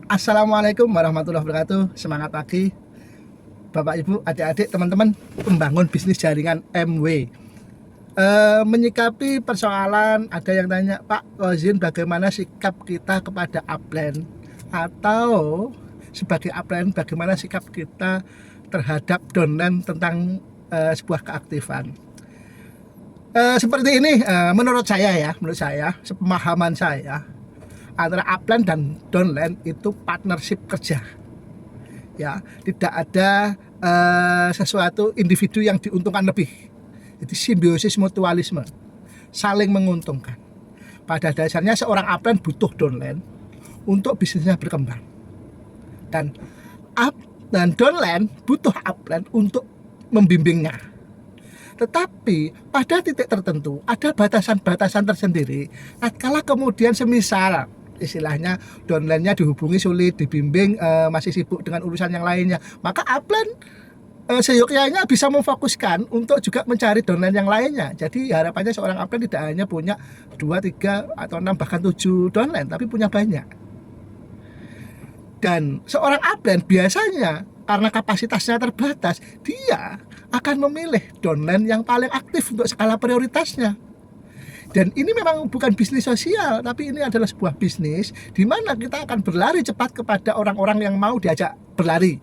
Assalamualaikum warahmatullahi wabarakatuh. Semangat pagi Bapak Ibu, adik-adik, teman-teman pembangun bisnis jaringan MW. Menyikapi persoalan, ada yang tanya, Pak Kozin, bagaimana sikap kita kepada upline? Atau sebagai upline, bagaimana sikap kita terhadap downline tentang sebuah keaktifan? Seperti ini, menurut saya, sepemahaman saya, antara upline dan downline itu partnership kerja, ya, tidak ada sesuatu individu yang diuntungkan lebih. Itu simbiosis mutualisme, saling menguntungkan. Pada dasarnya seorang upline butuh downline untuk bisnisnya berkembang, dan downline butuh upline untuk membimbingnya. Tetapi pada titik tertentu ada batasan-batasan tersendiri. Kalau kemudian semisal istilahnya downline-nya dihubungi sulit, dibimbing, masih sibuk dengan urusan yang lainnya, maka upline seyogyanya bisa memfokuskan untuk juga mencari downline yang lainnya. Jadi harapannya seorang upline tidak hanya punya 2, 3, atau 6, bahkan 7 downline, tapi punya banyak. Dan seorang upline biasanya karena kapasitasnya terbatas, dia akan memilih downline yang paling aktif untuk skala prioritasnya. Dan ini memang bukan bisnis sosial, tapi ini adalah sebuah bisnis di mana kita akan berlari cepat kepada orang-orang yang mau diajak berlari.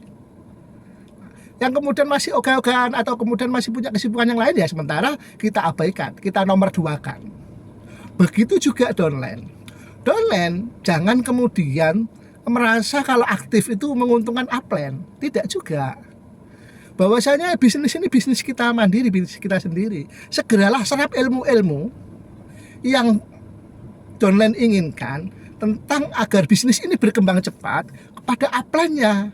Yang kemudian masih ogah-ogahan atau kemudian masih punya kesibukan yang lain, ya sementara kita abaikan, kita nomor 2-kan. Begitu juga downline. Downline jangan kemudian merasa kalau aktif itu menguntungkan upline. Tidak juga. Bahwasanya bisnis ini bisnis kita mandiri, bisnis kita sendiri. Segeralah serap ilmu-ilmu yang downline inginkan tentang agar bisnis ini berkembang cepat kepada upline-nya.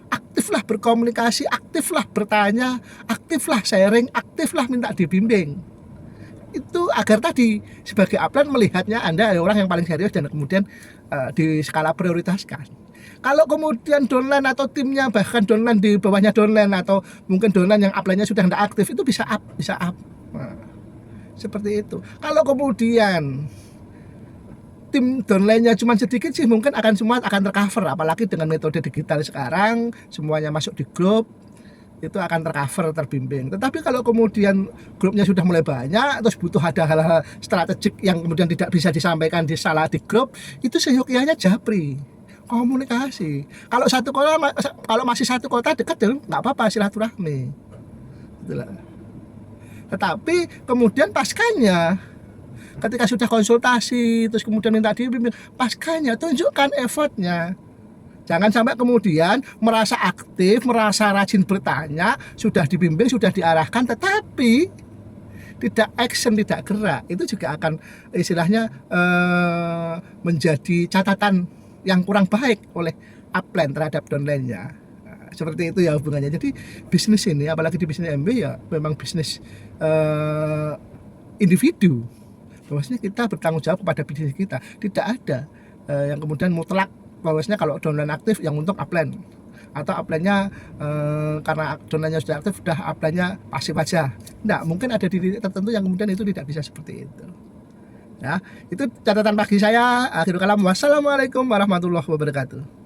Aktiflah berkomunikasi, aktiflah bertanya, aktiflah sharing, aktiflah minta dibimbing. Itu agar tadi sebagai upline melihatnya Anda adalah orang yang paling serius dan kemudian di skala prioritaskan. Kalau kemudian downline atau timnya, bahkan downline di bawahnya downline, atau mungkin downline yang upline-nya sudah tidak aktif, itu bisa up. Nah, seperti itu. Kalau kemudian tim downline-nya cuma sedikit sih, mungkin semua akan tercover, apalagi dengan metode digital sekarang semuanya masuk di grup, itu akan tercover, terbimbing. Tetapi kalau kemudian grupnya sudah mulai banyak, terus butuh ada hal-hal strategik yang kemudian tidak bisa disampaikan di salah di grup, itu seyogyanya japri, komunikasi. Kalau satu kota, kalau masih satu kota dekat, nggak apa-apa, silaturahmi. Itulah. Tetapi kemudian paskanya, ketika sudah konsultasi, terus kemudian minta dibimbing, paskanya tunjukkan effortnya. Jangan sampai kemudian merasa aktif, merasa rajin bertanya, sudah dibimbing, sudah diarahkan, tetapi tidak action, tidak gerak. Itu juga akan istilahnya menjadi catatan yang kurang baik oleh upline terhadap downline-nya. Seperti itu ya hubungannya. Jadi bisnis ini, apalagi di bisnis MB, ya memang bisnis individu. Bahwasanya kita bertanggung jawab kepada bisnis kita. Tidak ada yang kemudian mutlak bahwasanya kalau downline aktif yang untung upline, atau upline-nya karena downline-nya sudah aktif, sudah upline-nya pasif aja. Tidak, mungkin ada di titik tertentu yang kemudian itu tidak bisa seperti itu. Ya, itu catatan pagi saya. Akhirul kalam, wassalamualaikum warahmatullahi wabarakatuh.